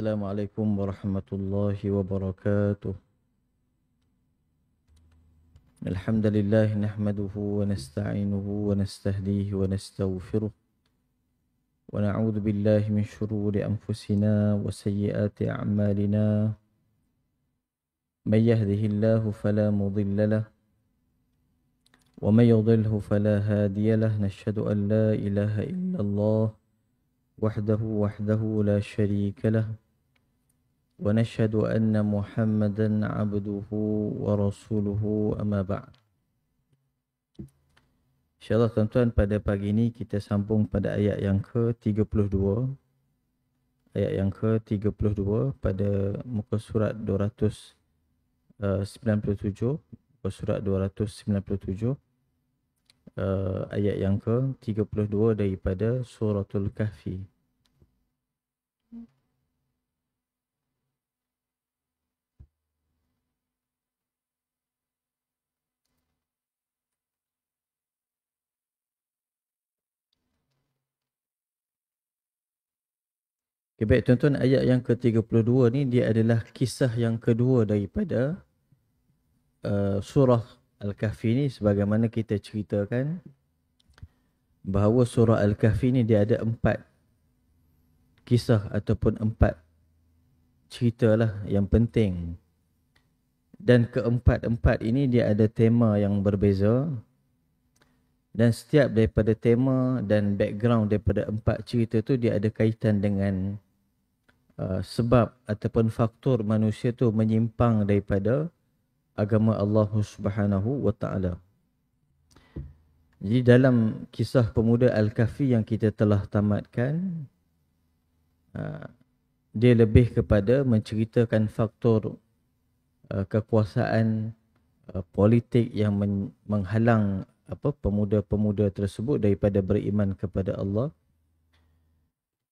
Assalamualaikum warahmatullahi wabarakatuh. Alhamdulillah nahmaduhu wa nasta'inuhu wa nastahdihi wa nastaghfiruh wa na'udzu billahi min shururi anfusina wa sayyiati a'malina. May yahdihillahu fala mudilla lahu wa may yudlilhu fala hadiya lahu. Nashhadu an la ilaha illallah wahdahu la syarika lahu wa nashhadu anna Muhammadan abduhu wa rasuluhu amma ba'd. InsyaAllah tuan-tuan, pada pagi ini kita sambung pada ayat yang ke-32. Ayat yang ke-32 pada muka surat 297. Muka surat 297. Ayat yang ke-32 daripada suratul Kahfi. Okay, baik tuan-tuan, ayat yang ke-32 ni dia adalah kisah yang kedua daripada surah Al-Kahfi ni. Sebagaimana kita ceritakan bahawa surah Al-Kahfi ni dia ada 4 kisah ataupun 4 cerita lah yang penting. Dan keempat-empat ini dia ada tema yang berbeza. Dan setiap daripada tema dan background daripada 4 cerita tu dia ada kaitan dengan sebab ataupun faktor manusia tu menyimpang daripada agama Allah Subhanahu wa taala. Jadi dalam kisah pemuda Al-Kahfi yang kita telah tamatkan, dia lebih kepada menceritakan faktor kekuasaan politik yang menghalang pemuda-pemuda tersebut daripada beriman kepada Allah.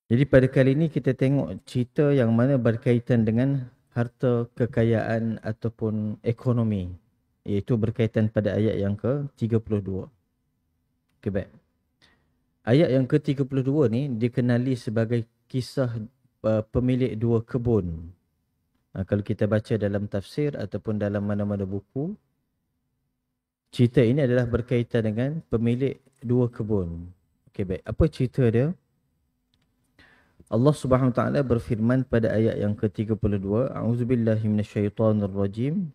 Jadi pada kali ini kita tengok cerita yang mana berkaitan dengan harta, kekayaan ataupun ekonomi, iaitu berkaitan pada ayat yang ke-32. Okay, baik. Ayat yang ke-32 ni dikenali sebagai kisah pemilik 2 kebun. Kalau kita baca dalam tafsir ataupun dalam mana-mana buku, cerita ini adalah berkaitan dengan pemilik 2 kebun. Okay, baik. Apa cerita dia? Allah Subhanahu Wa Taala berfirman pada ayat yang ke-32, A'udzubillahi minasyaitonirrajim.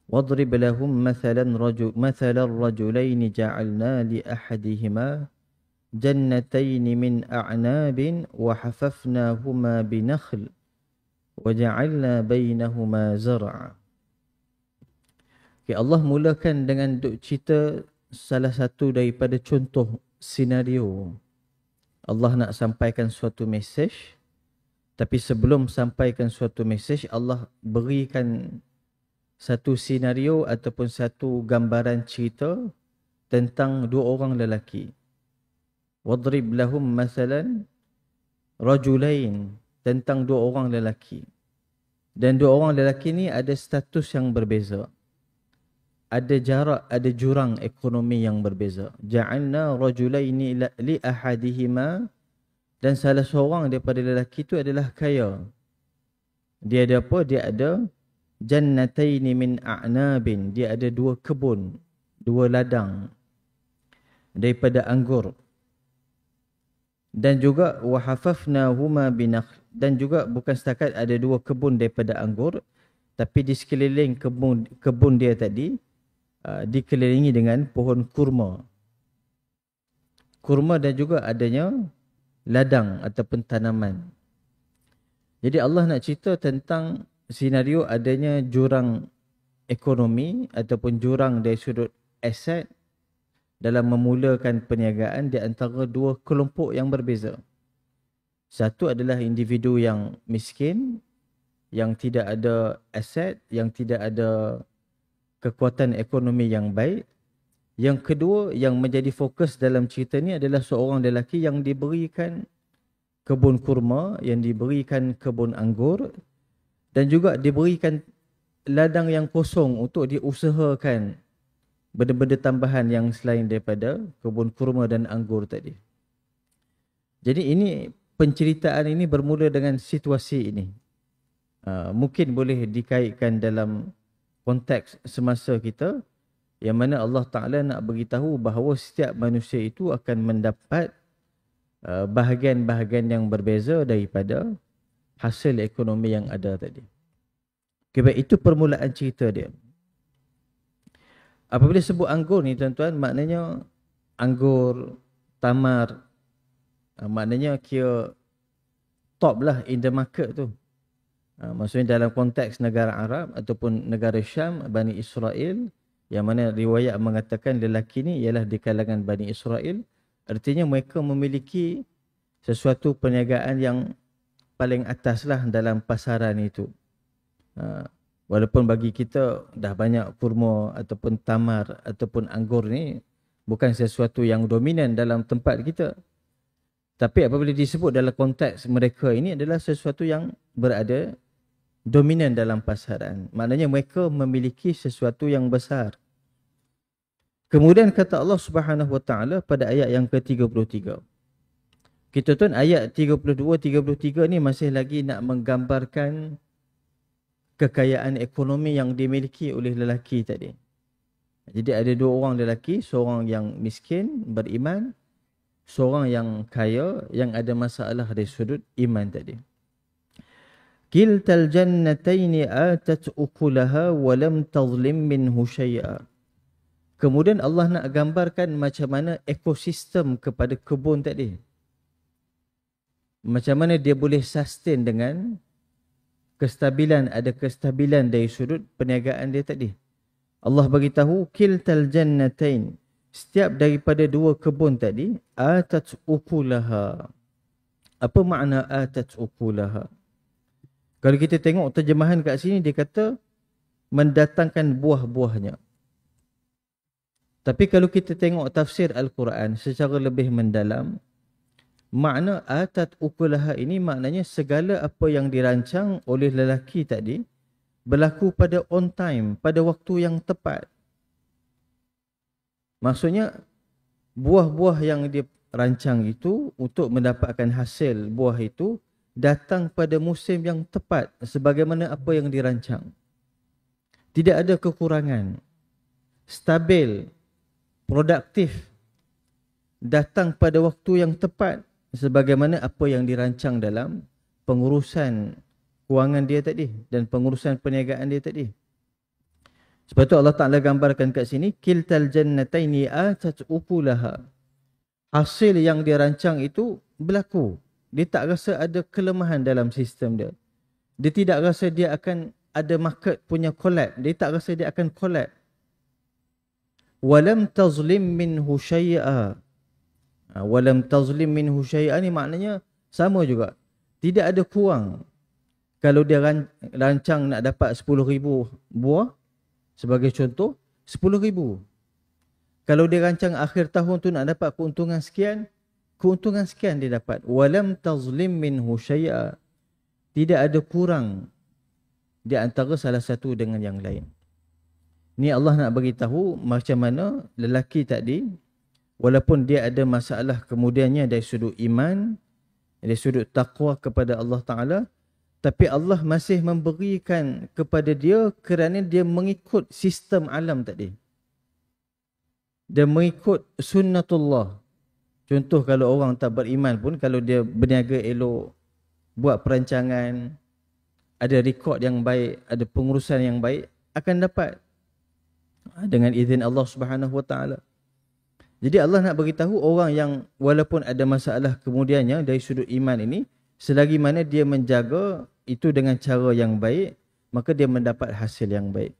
Wadrib lahum mathalan rajulaini ja'alna li ahadihima jannatayn min a'nabin wa hafafnahuma binakhl wa ja'alna bainahuma zar'a. Okay, Allah mulakan dengan cerita salah satu daripada contoh senario. Allah nak sampaikan suatu mesej, tapi sebelum sampaikan suatu mesej, Allah berikan satu senario ataupun satu gambaran cerita tentang 2 orang lelaki. Wadrib lahum masalan rajulain, tentang 2 orang lelaki. Dan 2 orang lelaki ni ada status yang berbeza. Ada jarak, ada jurang ekonomi yang berbeza. Ja'alna rajulaini li ahadihima, dan salah seorang daripada lelaki itu adalah kaya. Dia ada apa? Dia ada jannataini min a'nabin. Dia ada 2 kebun, 2 ladang daripada anggur. Dan juga wa hafafnahuma binakhl, dan juga bukan setakat ada 2 kebun daripada anggur, tapi di sekeliling kebun dia tadi dikelilingi dengan pohon kurma. Kurma dan juga adanya ladang ataupun tanaman. Jadi Allah nak cerita tentang senario adanya jurang ekonomi ataupun jurang dari sudut aset dalam memulakan perniagaan di antara 2 kelompok yang berbeza. Satu adalah individu yang miskin, yang tidak ada aset, yang tidak ada kekuatan ekonomi yang baik. Yang kedua yang menjadi fokus dalam cerita ni adalah seorang lelaki yang diberikan kebun kurma, yang diberikan kebun anggur, dan juga diberikan ladang yang kosong untuk diusahakan benda-benda tambahan yang selain daripada kebun kurma dan anggur tadi. Jadi ini penceritaan ini bermula dengan situasi ini. Mungkin boleh dikaitkan dalam konteks semasa kita, yang mana Allah Ta'ala nak beritahu bahawa setiap manusia itu akan mendapat bahagian-bahagian yang berbeza daripada hasil ekonomi yang ada tadi. Okay, baik, itu permulaan cerita dia. Apabila sebut anggur ni tuan-tuan, maknanya anggur, tamar, maknanya kira top lah in the market tu. Maksudnya dalam konteks negara Arab ataupun negara Syam, Bani Israel, yang mana riwayat mengatakan lelaki ni ialah di kalangan Bani Israel, artinya mereka memiliki sesuatu perniagaan yang paling atas lah dalam pasaran itu. Walaupun bagi kita dah banyak kurma ataupun tamar ataupun anggur ni bukan sesuatu yang dominan dalam tempat kita. Tapi apabila disebut dalam konteks mereka ini adalah sesuatu yang berada dominan dalam pasaran. Maknanya mereka memiliki sesuatu yang besar. Kemudian kata Allah Subhanahu Wa Taala pada ayat yang ke-33. Kita tuan ayat 32-33 ni masih lagi nak menggambarkan kekayaan ekonomi yang dimiliki oleh lelaki tadi. Jadi ada dua orang lelaki, seorang yang miskin, beriman, seorang yang kaya, yang ada masalah dari sudut iman tadi. Kiltal jannataini atat ukulaha wa lam tazlim minhu syai'a. Kemudian Allah nak gambarkan macam mana ekosistem kepada kebun tadi. Macam mana dia boleh sustain dengan kestabilan, ada kestabilan dari sudut perniagaan dia tadi. Allah bagi tahu kiltal jannatain, setiap daripada dua kebun tadi, atat ukulaha. Apa makna atat ukulaha? Kalau kita tengok terjemahan kat sini, dia kata mendatangkan buah-buahnya. Tapi kalau kita tengok tafsir Al-Quran secara lebih mendalam, makna atat ukulaha ini maknanya segala apa yang dirancang oleh lelaki tadi berlaku pada on time, pada waktu yang tepat. Maksudnya buah-buah yang dia rancang itu untuk mendapatkan hasil buah itu datang pada musim yang tepat sebagaimana apa yang dirancang. Tidak ada kekurangan. Stabil, produktif, datang pada waktu yang tepat sebagaimana apa yang dirancang dalam pengurusan kewangan dia tadi dan pengurusan perniagaan dia tadi. Sebab tu Allah Ta'ala gambarkan kat sini, kiltal jannataini atat ukulaha. Hasil yang dia rancang itu berlaku. Dia tak rasa ada kelemahan dalam sistem dia. Dia tidak rasa dia akan ada market punya collapse. Dia tak rasa dia akan collapse. Walam tazlim minhu syai'a. Walam tazlim minhu syai'a ni maknanya sama juga. Tidak ada kurang. Kalau dia rancang nak dapat 10,000 buah, sebagai contoh, 10,000. Kalau dia rancang akhir tahun tu nak dapat keuntungan sekian dia dapat. Walam tazlim minhu syai'a. Tidak ada kurang di antara salah satu dengan yang lain. Ni Allah nak beritahu macam mana lelaki tadi, walaupun dia ada masalah kemudiannya dari sudut iman, dari sudut taqwa kepada Allah Ta'ala, tapi Allah masih memberikan kepada dia kerana dia mengikut sistem alam tadi. Dia mengikut sunnatullah. Contoh kalau orang tak beriman pun, kalau dia berniaga elok, buat perancangan, ada rekod yang baik, ada pengurusan yang baik, akan dapat dengan izin Allah Subhanahu Wa Taala. Jadi Allah nak beritahu orang yang walaupun ada masalah kemudiannya dari sudut iman ini, selagi mana dia menjaga itu dengan cara yang baik, maka dia mendapat hasil yang baik.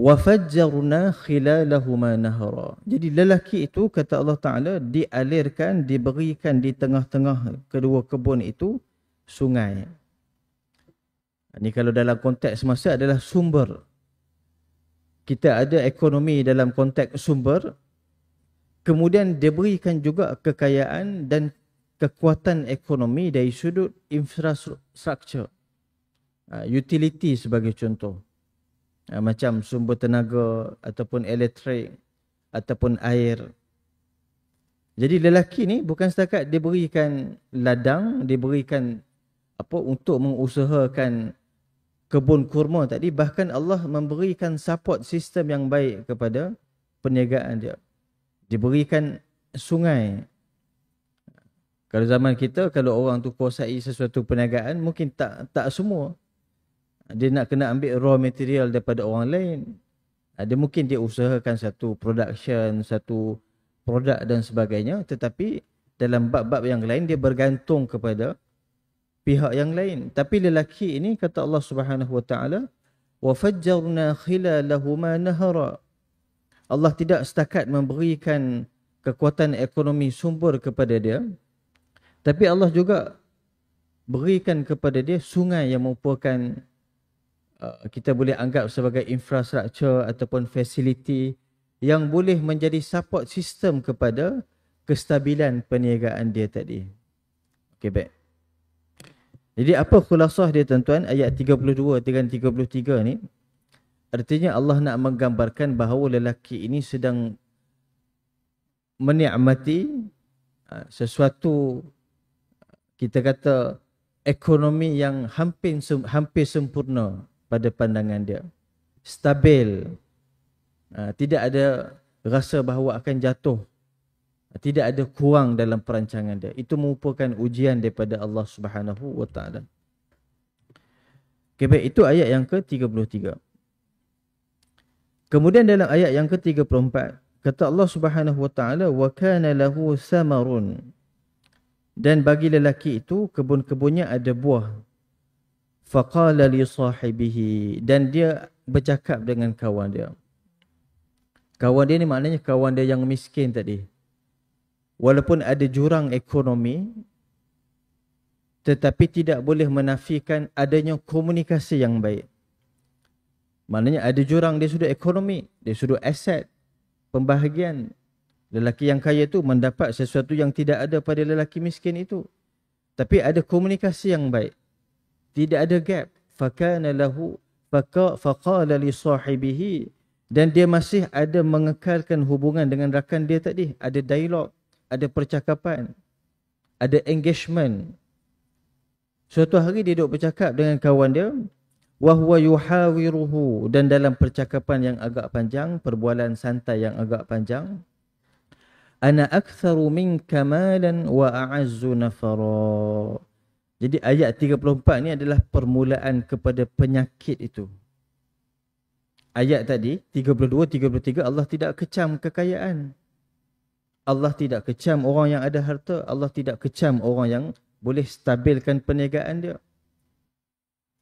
وَفَجَّرْنَا خِلَالَهُمَا نَهَرًا. Jadi lelaki itu, kata Allah Ta'ala, dialirkan, diberikan di tengah-tengah kedua kebun itu sungai. Ini kalau dalam konteks semasa adalah sumber. Kita ada ekonomi dalam konteks sumber, kemudian diberikan juga kekayaan dan kekuatan ekonomi dari sudut infrastruktur, utility sebagai contoh, macam sumber tenaga ataupun elektrik ataupun air. Jadi lelaki ni bukan setakat diberikan ladang, diberikan untuk mengusahakan kebun kurma tadi, bahkan Allah memberikan support sistem yang baik kepada perniagaan dia. Diberikan sungai. Kalau zaman kita, kalau orang tu kuasai sesuatu perniagaan, mungkin tak semua. Dia nak kena ambil raw material daripada orang lain. Mungkin dia usahakan satu production, satu produk dan sebagainya, tetapi dalam bab-bab yang lain dia bergantung kepada pihak yang lain. Tapi lelaki ini, kata Allah Subhanahu wa taala, wa fajjarna khilalahuma nahara. Allah tidak setakat memberikan kekuatan ekonomi sumber kepada dia, tapi Allah juga berikan kepada dia sungai yang merupakan kita boleh anggap sebagai infrastruktur ataupun fasiliti yang boleh menjadi support sistem kepada kestabilan perniagaan dia tadi. Okey, baik. Jadi apa khulasah dia tuan-tuan, ayat 32 dengan 33 ni? Artinya Allah nak menggambarkan bahawa lelaki ini sedang menikmati sesuatu, kita kata, ekonomi yang hampir sempurna pada pandangan dia. Stabil. Tidak ada rasa bahawa akan jatuh. Tidak ada kurang dalam perancangan dia. Itu merupakan ujian daripada Allah Subhanahu wa taala. Okay, baik, itu ayat yang ke-33. Kemudian dalam ayat yang ke-34, kata Allah Subhanahu wa taala, wa kana lahu samarun. Dan bagi lelaki itu kebun-kebunnya ada buah. Faqala li sahibihi, dan dia bercakap dengan kawan dia. Kawan dia ni maknanya kawan dia yang miskin tadi. Walaupun ada jurang ekonomi, tetapi tidak boleh menafikan adanya komunikasi yang baik. Maknanya ada jurang dari sudut ekonomi, dari sudut aset, pembahagian. Lelaki yang kaya tu mendapat sesuatu yang tidak ada pada lelaki miskin itu. Tapi ada komunikasi yang baik. Tidak ada gap. Fakana lahu faqala li sahibihi, dan dia masih ada mengekalkan hubungan dengan rakan dia tadi. Ada dialog, ada percakapan, ada engagement. Suatu hari dia duduk bercakap dengan kawan dia, wa huwa yuhawiruhu, dan dalam percakapan yang agak panjang, perbualan santai yang agak panjang, ana aktsaru minka malan wa a'azzu nafara. Jadi ayat 34 ni adalah permulaan kepada penyakit itu. Ayat tadi 32, 33 Allah tidak kecam kekayaan. Allah tidak kecam orang yang ada harta, Allah tidak kecam orang yang boleh stabilkan perniagaan dia.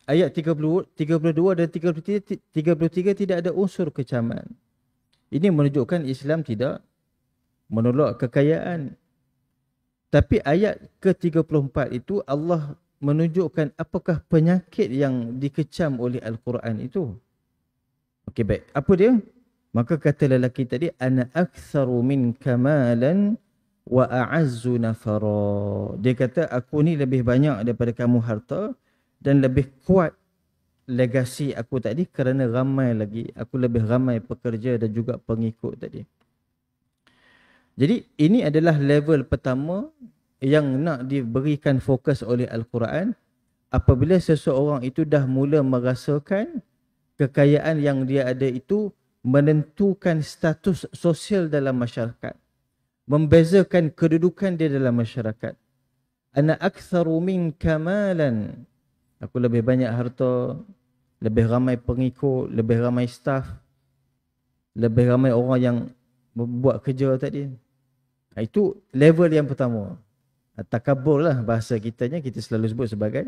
Ayat 32 dan 33 tidak ada unsur kecaman. Ini menunjukkan Islam tidak menolak kekayaan. Tapi ayat ke-34 itu Allah menunjukkan apakah penyakit yang dikecam oleh Al-Quran itu. Okey, baik. Apa dia? Maka kata lelaki tadi, ana aktsaru minka malan wa a'azzu nafara. Dia kata, aku ni lebih banyak daripada kamu harta dan lebih kuat legasi aku tadi kerana ramai lagi. Aku lebih ramai pekerja dan juga pengikut tadi. Jadi ini adalah level pertama yang nak diberikan fokus oleh Al-Quran. Apabila seseorang itu dah mula merasakan kekayaan yang dia ada itu menentukan status sosial dalam masyarakat, membezakan kedudukan dia dalam masyarakat. Ana aktsaru minka malan. Aku lebih banyak harta, lebih ramai pengikut, lebih ramai staff, lebih ramai orang yang buat kerja tadi. Itu level yang pertama. Takabur lah bahasa kitanya, kita selalu sebut sebagai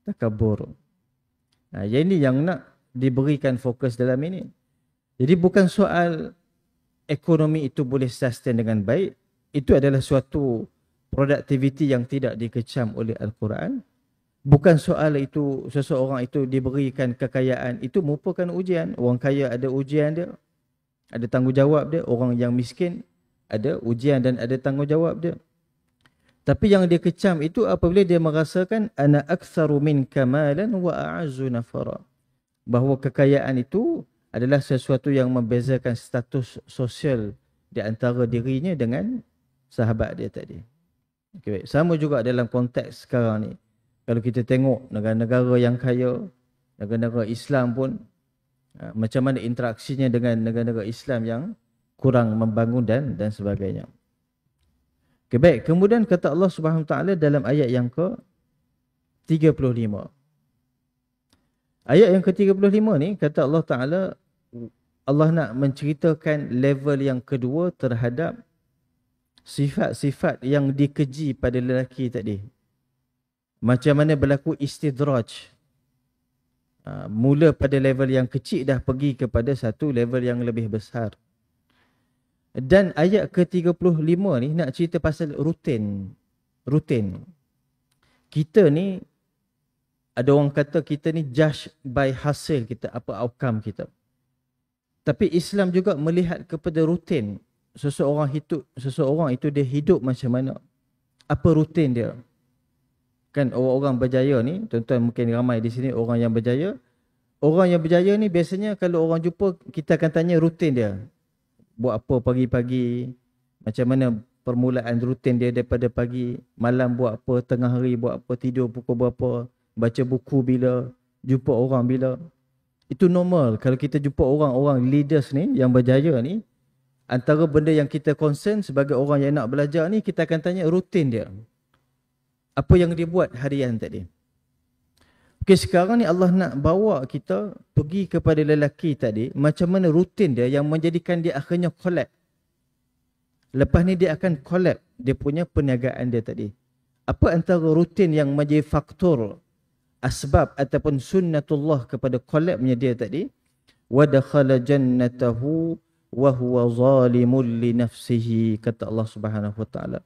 takabur. Yang ini yang nak diberikan fokus dalam ini. Jadi bukan soal ekonomi itu boleh sustain dengan baik. Itu adalah suatu produktiviti yang tidak dikecam oleh Al-Quran. Bukan soal itu seseorang itu diberikan kekayaan. Itu merupakan ujian. Orang kaya ada ujian dia, ada tanggungjawab dia. Orang yang miskin ada ujian dan ada tanggungjawab dia. Tapi yang dia kecam itu apabila dia merasakan ana aktsaru minka malan wa a'azzu nafara. Bahawa kekayaan itu adalah sesuatu yang membezakan status sosial di antara dirinya dengan sahabat dia tadi. Okay, baik. Sama juga dalam konteks sekarang ni. Kalau kita tengok negara-negara yang kaya, negara-negara Islam pun, macam mana interaksinya dengan negara-negara Islam yang kurang membangun dan sebagainya. Okay, baik. Kemudian kata Allah Subhanahu Wa Taala dalam ayat yang ke-35. Ayat yang ke-35 ni kata Allah Ta'ala, Allah nak menceritakan level yang kedua terhadap sifat-sifat yang dikeji pada lelaki tadi. Macam mana berlaku istidraj. Mula pada level yang kecil dah pergi kepada satu level yang lebih besar. Dan ayat ke-35 ni nak cerita pasal rutin. Kita ni, ada orang kata kita ni judge by hasil kita, apa outcome kita. Tapi Islam juga melihat kepada rutin. Seseorang itu dia hidup macam mana? Apa rutin dia? Kan orang-orang berjaya ni, tuan-tuan mungkin ramai di sini orang yang berjaya. Orang yang berjaya ni biasanya kalau orang jumpa, kita akan tanya rutin dia. Buat apa pagi-pagi? Macam mana permulaan rutin dia daripada pagi? Malam buat apa? Tengah hari buat apa? Tidur pukul berapa? Baca buku bila, jumpa orang bila. Itu normal. Kalau kita jumpa orang-orang leaders ni, yang berjaya ni, antara benda yang kita concern sebagai orang yang nak belajar ni, kita akan tanya rutin dia. Apa yang dia buat harian tadi. Okey, sekarang ni Allah nak bawa kita pergi kepada lelaki tadi, macam mana rutin dia yang menjadikan dia akhirnya collapse. Lepas ni dia akan collapse dia punya perniagaan dia tadi. Apa antara rutin yang menjadi faktor asbab ataupun sunnatullah kepada collapse-nya dia tadi? Wa dakhala jannatahu wa huwa zalimun li nafsihi, kata Allah Subhanahu Wa Taala.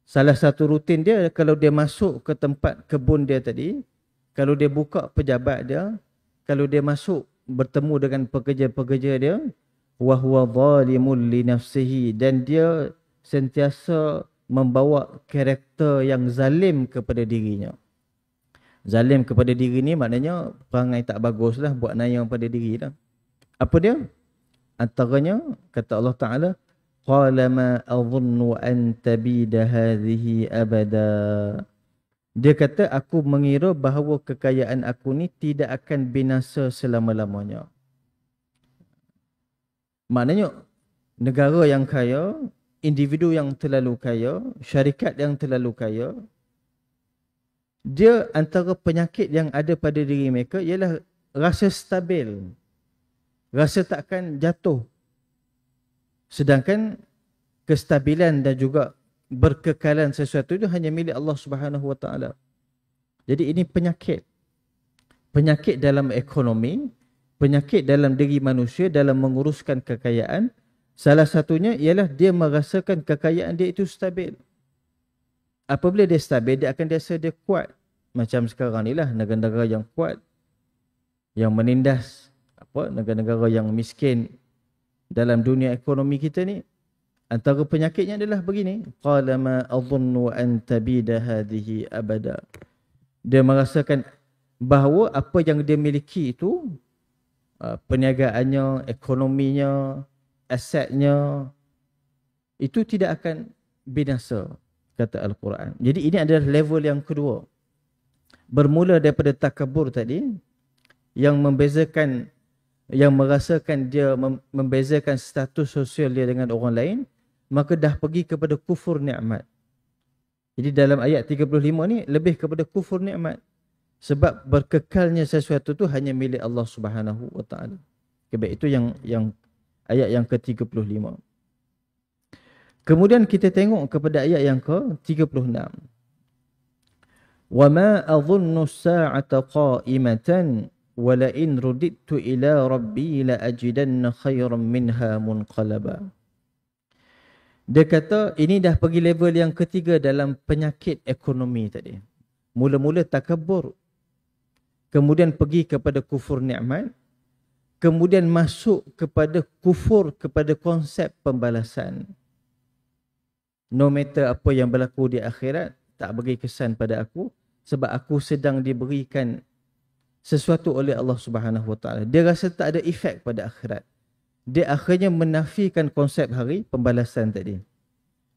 Salah satu rutin dia, kalau dia masuk ke tempat kebun dia tadi, kalau dia buka pejabat dia, kalau dia masuk bertemu dengan pekerja-pekerja dia, wa huwa zalimun li nafsihi, dan dia sentiasa membawa karakter yang zalim kepada dirinya. Zalim kepada diri ni maknanya perangai tak bagus lah, buat naya pada diri lah. Apa dia? Antaranya kata Allah Ta'ala, qala ma adhunnu an tabida hadhihi abada. Dia kata, aku mengira bahawa kekayaan aku ni tidak akan binasa selama-lamanya. Maknanya negara yang kaya, individu yang terlalu kaya, syarikat yang terlalu kaya, dia antara penyakit yang ada pada diri mereka ialah rasa stabil, rasa takkan jatuh. Sedangkan kestabilan dan juga berkekalan sesuatu itu hanya milik Allah Subhanahu Wa Taala. Jadi ini penyakit. Penyakit dalam ekonomi, penyakit dalam diri manusia dalam menguruskan kekayaan. Salah satunya ialah dia merasakan kekayaan dia itu stabil. Apabila dia stabil, dia akan rasa dia kuat. Macam sekarang ni lah, negara-negara yang kuat, yang menindas negara-negara yang miskin dalam dunia ekonomi kita ni, antara penyakitnya adalah begini, qala ma adhunnu an tabida hadhihi abada. Dia merasakan bahawa apa yang dia miliki itu, perniagaannya, ekonominya, asetnya, itu tidak akan binasa, kata Al-Quran. Jadi ini adalah level yang kedua. Bermula daripada takabur tadi, yang membezakan, yang merasakan dia membezakan status sosial dia dengan orang lain, maka dah pergi kepada kufur nikmat. Jadi dalam ayat 35 ni lebih kepada kufur nikmat. Sebab berkekalnya sesuatu tu hanya milik Allah Subhanahu Wa Taala. Okay, itu yang ayat yang ke-35. Kemudian kita tengok kepada ayat yang ke-36. Wa ma adhunnu as-sa'ata qa'imatan wa la in rudidtu ila rabbi la ajidanna khairan minha munqalaba. Dia kata ini dah pergi level yang ketiga dalam penyakit ekonomi tadi. Mula-mula takabur, kemudian pergi kepada kufur nikmat, kemudian masuk kepada kufur kepada konsep pembalasan. No matter apa yang berlaku di akhirat, tak beri kesan pada aku, sebab aku sedang diberikan sesuatu oleh Allah Subhanahu Wa Taala. Dia rasa tak ada efek pada akhirat. Dia akhirnya menafikan konsep hari pembalasan tadi.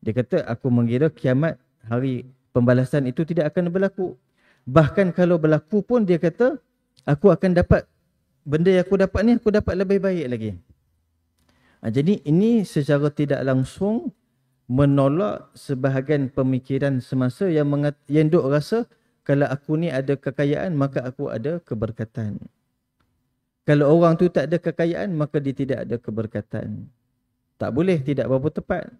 Dia kata, aku mengira kiamat, hari pembalasan itu tidak akan berlaku. Bahkan kalau berlaku pun dia kata, aku akan dapat, benda yang aku dapat ni, aku dapat lebih baik lagi. Jadi ini secara tidak langsung menolak sebahagian pemikiran semasa yang duk rasa, kalau aku ni ada kekayaan, maka aku ada keberkatan. Kalau orang tu tak ada kekayaan, maka dia tidak ada keberkatan. Tak boleh, tidak berapa tepat.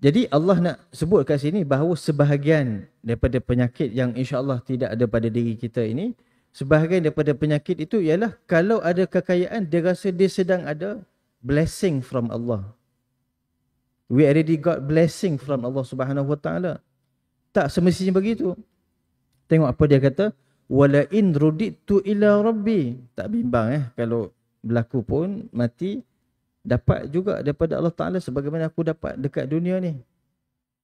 Jadi Allah nak sebut kat sini bahawa sebahagian daripada penyakit yang insya-Allah tidak ada pada diri kita ini, sebahagian daripada penyakit itu ialah kalau ada kekayaan, dia rasa dia sedang ada blessing from Allah. We already got blessing from Allah Subhanahu Wa Taala. Tak semestinya begitu. Tengok apa dia kata, wala in ruditu ila rabbi. Tak bimbang kalau berlaku pun mati, dapat juga daripada Allah Ta'ala sebagaimana aku dapat dekat dunia ni.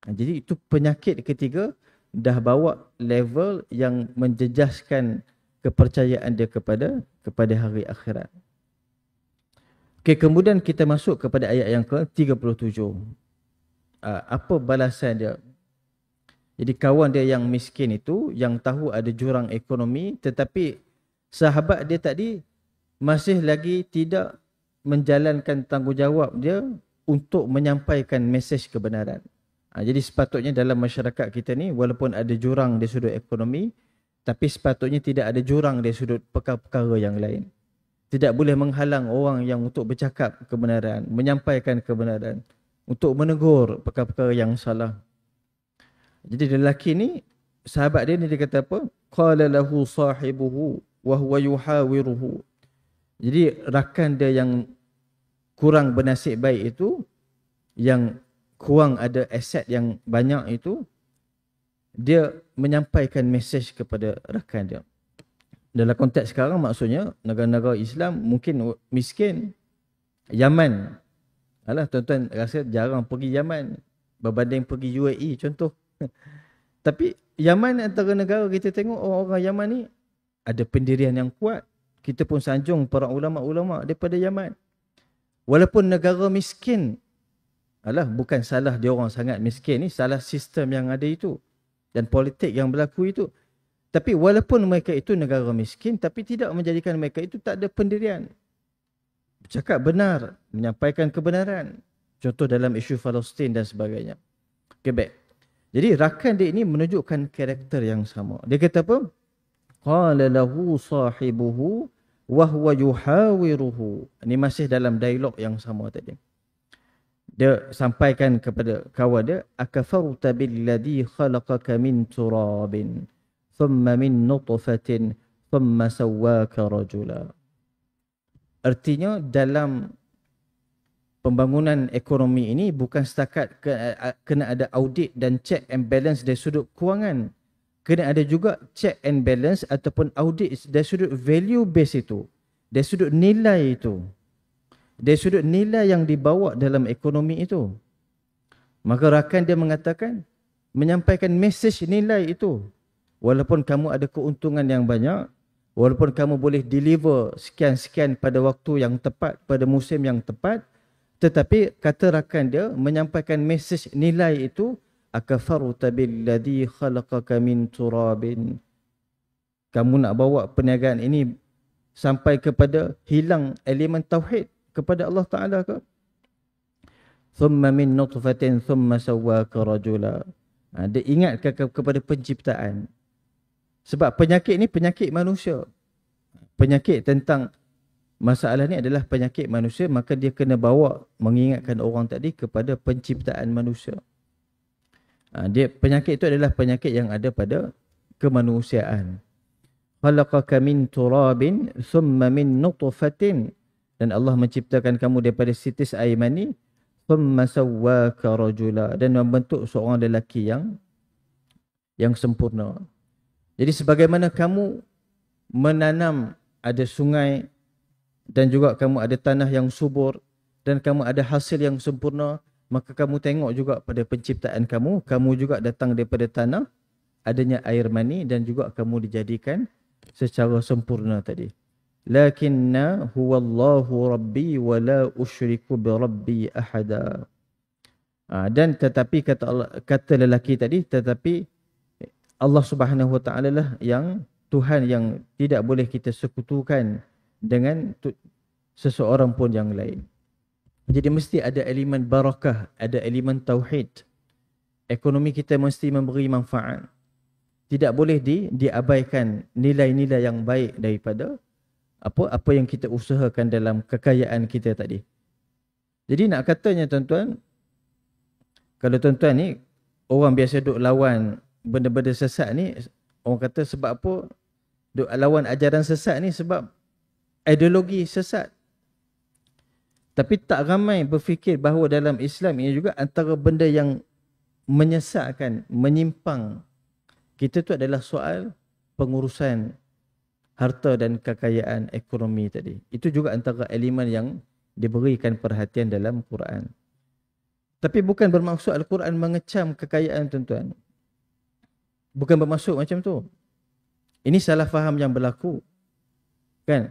Jadi itu penyakit ketiga, dah bawa level yang menjejaskan kepercayaan dia kepada hari akhirat. Okay, kemudian kita masuk kepada ayat yang ke-37. Apa balasan dia? Jadi kawan dia yang miskin itu, yang tahu ada jurang ekonomi, tetapi sahabat dia tadi masih lagi tidak menjalankan tanggungjawab dia untuk menyampaikan mesej kebenaran. Jadi sepatutnya dalam masyarakat kita ni, walaupun ada jurang dari sudut ekonomi, tapi sepatutnya tidak ada jurang dari sudut perkara-perkara yang lain. Tidak boleh menghalang orang yang untuk bercakap kebenaran, menyampaikan kebenaran, untuk menegur perkara-perkara yang salah. Jadi lelaki ni, sahabat dia ni dia kata apa? Qala lahu sahibuhu wa huwa yuhawiruhu. Jadi rakan dia yang kurang bernasib baik itu, yang kurang ada aset yang banyak itu, dia menyampaikan mesej kepada rakan dia. Dalam konteks sekarang maksudnya negara-negara Islam mungkin miskin. Yaman. Alah, tuan-tuan rasa jarang pergi Yaman berbanding pergi UAE contoh. Tapi Yaman antara negara kita tengok orang-orang Yaman ni ada pendirian yang kuat. Kita pun sanjung para ulama-ulama daripada Yaman. Walaupun negara miskin, alah, bukan salah dia orang sangat miskin ni, salah sistem yang ada itu dan politik yang berlaku itu. Tapi walaupun mereka itu negara miskin, tapi tidak menjadikan mereka itu tak ada pendirian. Bercakap benar, menyampaikan kebenaran. Contoh dalam isu Palestin dan sebagainya. Okay, baik. Jadi rakan dia ini menunjukkan karakter yang sama. Dia kata apa? Qala lahu sahibuhu wa huwa yuhawiruhu. Ini masih dalam dialog yang sama tadi. Dia sampaikan kepada kawan dia, akafarta billadhi khalaqaka min turabin thumma min nutfatin thumma sawwaka rajula. Artinya dalam pembangunan ekonomi ini bukan setakat kena ada audit dan check and balance dari sudut kewangan. Kena ada juga check and balance ataupun audit dari sudut value base itu. Dari sudut nilai itu. Dari sudut nilai yang dibawa dalam ekonomi itu. Maka rakan dia mengatakan, menyampaikan mesej nilai itu. Walaupun kamu ada keuntungan yang banyak, walaupun kamu boleh deliver sekian-sekian pada waktu yang tepat, pada musim yang tepat, tetapi kata rakan dia menyampaikan mesej nilai itu, akafarta billadhi khalaqaka min turabin. Kamu nak bawa perniagaan ini sampai kepada hilang elemen tauhid kepada Allah Ta'ala ke? Thumma min nutfatin thumma sawwaka rajula. Dia ingatkan kepada penciptaan. Sebab penyakit ni penyakit manusia. Penyakit tentang masalah ni adalah penyakit manusia, maka dia kena bawa mengingatkan orang tadi kepada penciptaan manusia. Dia penyakit itu adalah penyakit yang ada pada kemanusiaan. Khalaqaka min turabin thumma min nutfatin. Dan Allah menciptakan kamu daripada sitis air mani, thumma sawwaka rajula, dan membentuk seorang lelaki yang sempurna. Jadi sebagaimana kamu menanam ada sungai dan juga kamu ada tanah yang subur dan kamu ada hasil yang sempurna, maka kamu tengok juga pada penciptaan kamu, kamu juga datang daripada tanah, adanya air mani dan juga kamu dijadikan secara sempurna tadi. Lakinna huwallahu rabbi wa la usyriku bi rabbi ahada. Dan tetapi kata Allah, kata lelaki tadi, tetapi Allah Subhanahu Wa Taala lah yang Tuhan yang tidak boleh kita sekutukan dengan seseorang pun yang lain. Jadi mesti ada elemen barakah, ada elemen tauhid. Ekonomi kita mesti memberi manfaat. Tidak boleh diabaikan nilai-nilai yang baik daripada apa yang kita usahakan dalam kekayaan kita tadi. Jadi nak katanya tuan-tuan, kalau tuan-tuan ni orang biasa duk lawan benda-benda sesat ni, orang kata sebab apa duk lawan ajaran sesat ni? Sebab ideologi sesat. Tapi tak ramai berfikir bahawa dalam Islam ini juga antara benda yang menyesatkan, menyimpang kita tu adalah soal pengurusan harta dan kekayaan ekonomi tadi. Itu juga antara elemen yang diberikan perhatian dalam Quran. Tapi bukan bermaksud Al-Quran mengecam kekayaan tuan-tuan. Bukan bermaksud macam tu. Ini salah faham yang berlaku. Kan?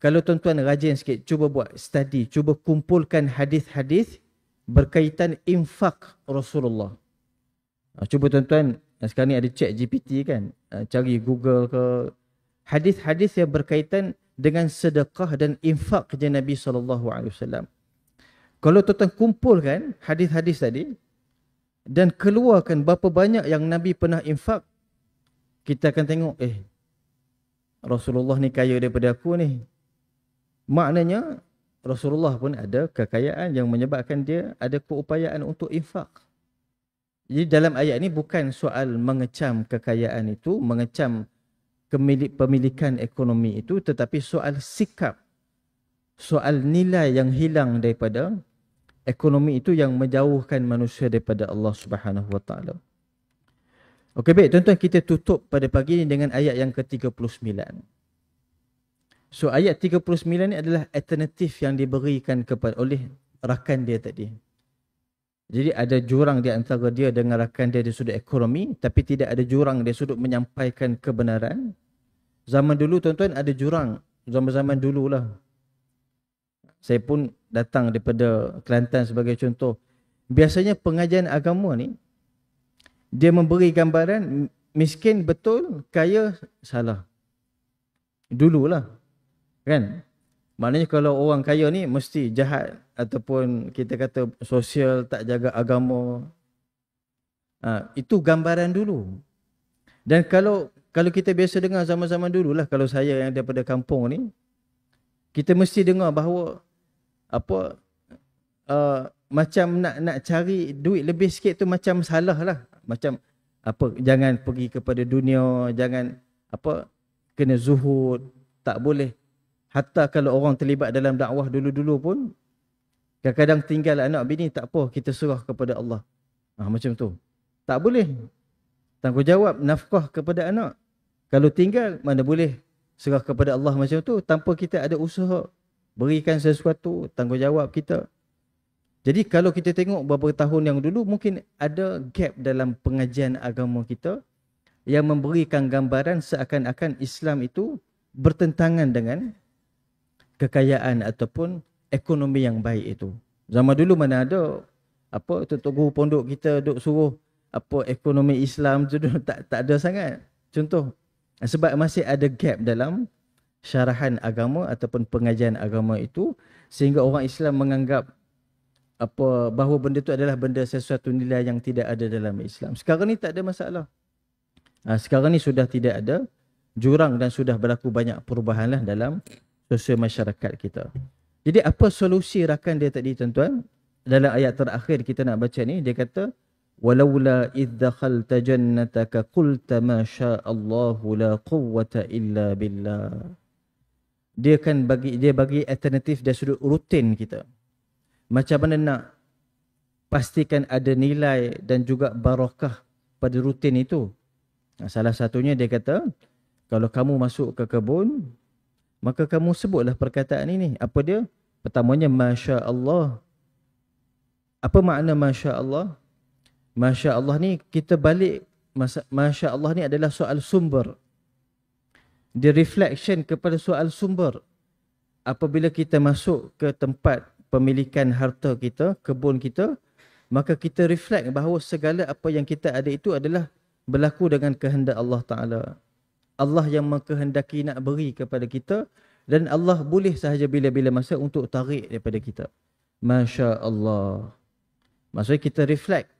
Kalau tuan-tuan rajin sikit, cuba buat study, cuba kumpulkan hadis-hadis berkaitan infak Rasulullah. Cuba tuan-tuan, sekarang ni ada chat GPT kan, cari Google ke, hadis-hadis yang berkaitan dengan sedekah dan infak je Nabi SAW. Kalau tuan-tuan kumpulkan hadis-hadis tadi dan keluarkan berapa banyak yang Nabi pernah infak, kita akan tengok, Rasulullah ni kaya daripada aku ni. Maknanya Rasulullah pun ada kekayaan yang menyebabkan dia ada keupayaan untuk infak. Jadi dalam ayat ni bukan soal mengecam kekayaan itu, mengecam pemilikan ekonomi itu, tetapi soal sikap, soal nilai yang hilang daripada ekonomi itu yang menjauhkan manusia daripada Allah Subhanahu Wa Taala. Okey, baik tuan-tuan, kita tutup pada pagi ini dengan ayat yang ke-39. So ayat 39 ni adalah alternatif yang diberikan oleh rakan dia tadi. Jadi ada jurang di antara dia dengan rakan dia di sudut ekonomi, tapi tidak ada jurang di sudut menyampaikan kebenaran. Zaman dulu tuan-tuan ada jurang, zaman-zaman dululah. Saya pun datang daripada Kelantan sebagai contoh. Biasanya pengajian agama ni, dia memberi gambaran miskin betul, kaya salah. Dululah. Kan? Maknanya kalau orang kaya ni mesti jahat ataupun kita kata sosial, tak jaga agama. Itu gambaran dulu. Dan kalau kita biasa dengar zaman-zaman dululah, kalau saya yang daripada kampung ni, kita mesti dengar bahawa macam nak cari duit lebih sikit tu macam salah lah. Macam jangan pergi kepada dunia, jangan kena zuhud, tak boleh. Hatta kalau orang terlibat dalam dakwah dulu-dulu pun, kadang-kadang tinggal anak bini, tak apa, kita serah kepada Allah. Macam tu. Tak boleh. Tanggungjawab nafkah kepada anak. Kalau tinggal, mana boleh serah kepada Allah macam tu, tanpa kita ada usaha berikan sesuatu, tanggungjawab kita. Jadi kalau kita tengok beberapa tahun yang dulu, mungkin ada gap dalam pengajian agama kita yang memberikan gambaran seakan-akan Islam itu bertentangan dengan kekayaan ataupun ekonomi yang baik itu. Zaman dulu mana ada tutup guru pondok kita duk suruh ekonomi Islam tu tak ada sangat. Contoh, sebab masih ada gap dalam syarahan agama ataupun pengajian agama itu, sehingga orang Islam menganggap bahawa benda itu adalah benda sesuatu nilai yang tidak ada dalam Islam. Sekarang ni tak ada masalah. Sekarang ni sudah tidak ada jurang dan sudah berlaku banyak perubahan lah dalam sosial masyarakat kita. Jadi apa solusi rakan dia tadi tuan-tuan? Dalam ayat terakhir kita nak baca ni, dia kata walaula idh dakhalta jannataka qulta ma syaa Allahu la quwwata illa billah. Dia bagi alternatif dari sudut rutin kita. Macam mana nak pastikan ada nilai dan juga barakah pada rutin itu? Salah satunya dia kata, kalau kamu masuk ke kebun, maka kamu sebutlah perkataan ini. Apa dia? Pertamanya, Masya Allah. Apa makna Masya Allah? Masya Allah ni kita balik, Masya Allah ni adalah soal sumber. Dia reflection kepada soal sumber. Apabila kita masuk ke tempat pemilikan harta kita, kebun kita, maka kita reflect bahawa segala apa yang kita ada itu adalah berlaku dengan kehendak Allah Ta'ala. Allah yang mengkehendaki nak beri kepada kita, dan Allah boleh sahaja bila-bila masa untuk tarik daripada kita. Masya Allah. Maksudnya kita reflect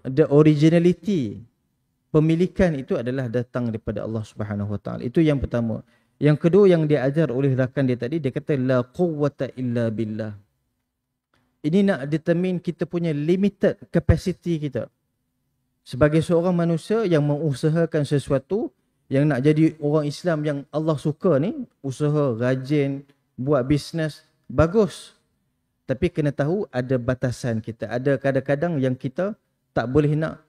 the originality, pemilikan itu adalah datang daripada Allah Subhanahu Wa Taala. Itu yang pertama. Yang kedua yang dia ajar oleh rakan dia tadi, dia kata la quwwata illa billah. Ini nak determine kita punya limited capacity kita. Sebagai seorang manusia yang mengusahakan sesuatu, yang nak jadi orang Islam yang Allah suka ni, usaha, rajin, buat bisnes, bagus. Tapi kena tahu ada batasan kita. Ada kadang-kadang yang kita tak boleh nak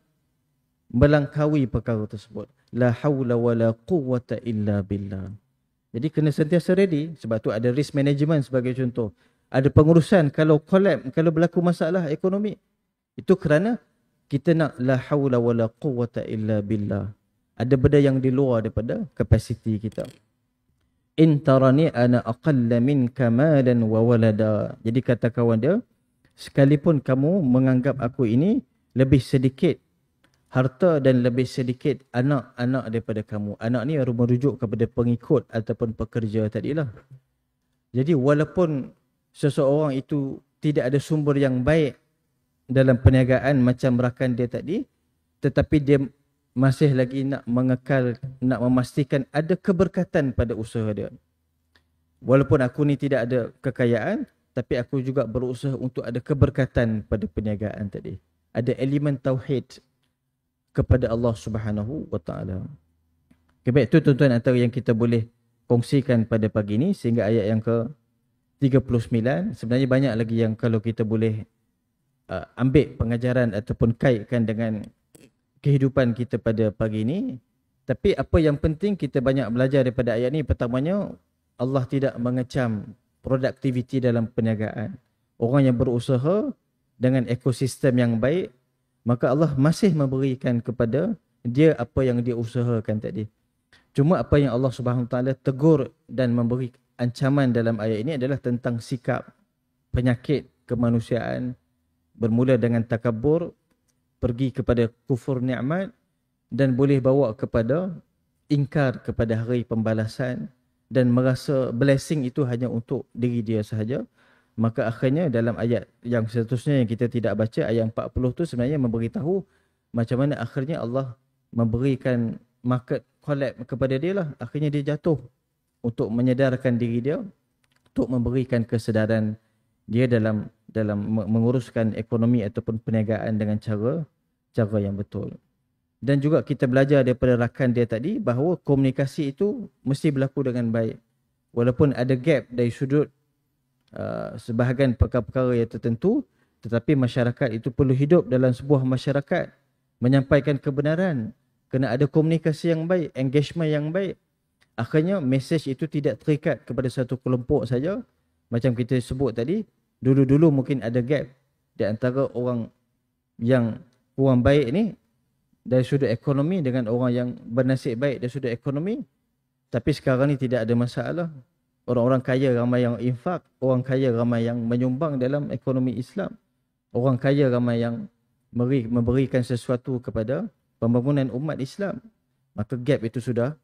melangkaui perkara tersebut. La hawla wa la quwwata illa billah. Jadi kena sentiasa ready. Sebab tu ada risk management sebagai contoh. Ada pengurusan kalau collapse, kalau berlaku masalah ekonomi. Itu kerana kita nak la hawla wa la quwwata illa billah. Ada benda yang di luar daripada kapasiti kita. In tarani ana aqalla minka malan wa walada. Jadi kata kawan dia, sekalipun kamu menganggap aku ini lebih sedikit harta dan lebih sedikit anak-anak daripada kamu. Anak ni baru merujuk kepada pengikut ataupun pekerja tadilah. Jadi walaupun seseorang itu tidak ada sumber yang baik dalam perniagaan macam rakan dia tadi, tetapi dia masih lagi nak mengekal, nak memastikan ada keberkatan pada usaha dia. Walaupun aku ni tidak ada kekayaan, tapi aku juga berusaha untuk ada keberkatan pada perniagaan tadi. Ada elemen tauhid kepada Allah Subhanahu Wa Taala. Okay, baik, itu tuan-tuan antara yang kita boleh kongsikan pada pagi ini sehingga ayat yang ke 39. Sebenarnya banyak lagi yang kalau kita boleh ambil pengajaran ataupun kaitkan dengan kehidupan kita pada pagi ini. Tapi apa yang penting kita banyak belajar daripada ayat ini. Pertamanya, Allah tidak mengecam produktiviti dalam perniagaan. Orang yang berusaha dengan ekosistem yang baik, maka Allah masih memberikan kepada dia apa yang dia usahakan tadi. Cuma apa yang Allah Subhanahu Wa Taala tegur dan memberi ancaman dalam ayat ini adalah tentang sikap penyakit kemanusiaan, bermula dengan takabur, pergi kepada kufur nikmat, dan boleh bawa kepada ingkar kepada hari pembalasan dan merasa blessing itu hanya untuk diri dia sahaja. Maka akhirnya dalam ayat yang seterusnya yang kita tidak baca, ayat 40 tu sebenarnya memberitahu macam mana akhirnya Allah memberikan market collapse kepada dia lah. Akhirnya dia jatuh untuk menyedarkan diri dia, untuk memberikan kesedaran dia dalam menguruskan ekonomi ataupun perniagaan dengan cara yang betul. Dan juga kita belajar daripada rakan dia tadi bahawa komunikasi itu mesti berlaku dengan baik. Walaupun ada gap dari sudut sebahagian perkara-perkara yang tertentu, tetapi masyarakat itu perlu hidup dalam sebuah masyarakat, menyampaikan kebenaran, kena ada komunikasi yang baik, engagement yang baik. Akhirnya mesej itu tidak terikat kepada satu kelompok saja. Macam kita sebut tadi, dulu-dulu mungkin ada gap di antara orang yang kurang baik ni dari sudut ekonomi dengan orang yang bernasib baik dari sudut ekonomi. Tapi sekarang ni tidak ada masalah. Orang-orang kaya ramai yang infak, orang kaya ramai yang menyumbang dalam ekonomi Islam. Orang kaya ramai yang memberikan sesuatu kepada pembangunan umat Islam. Maka gap itu sudah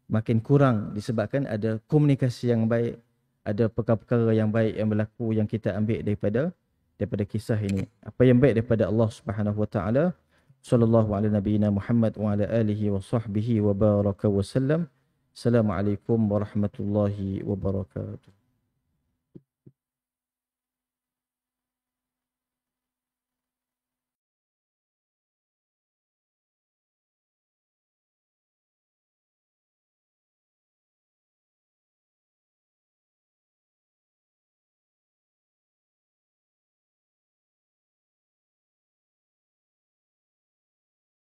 makin kurang disebabkan ada komunikasi yang baik, ada perkara-perkara yang baik yang berlaku yang kita ambil daripada kisah ini. Apa yang baik daripada Allah Subhanahu Wa Taala. Sallallahu alaihi nabiyina Muhammad wa ala alihi wa sahbihi wa baraka wa sallam. Assalamualaikum warahmatullahi wabarakatuh.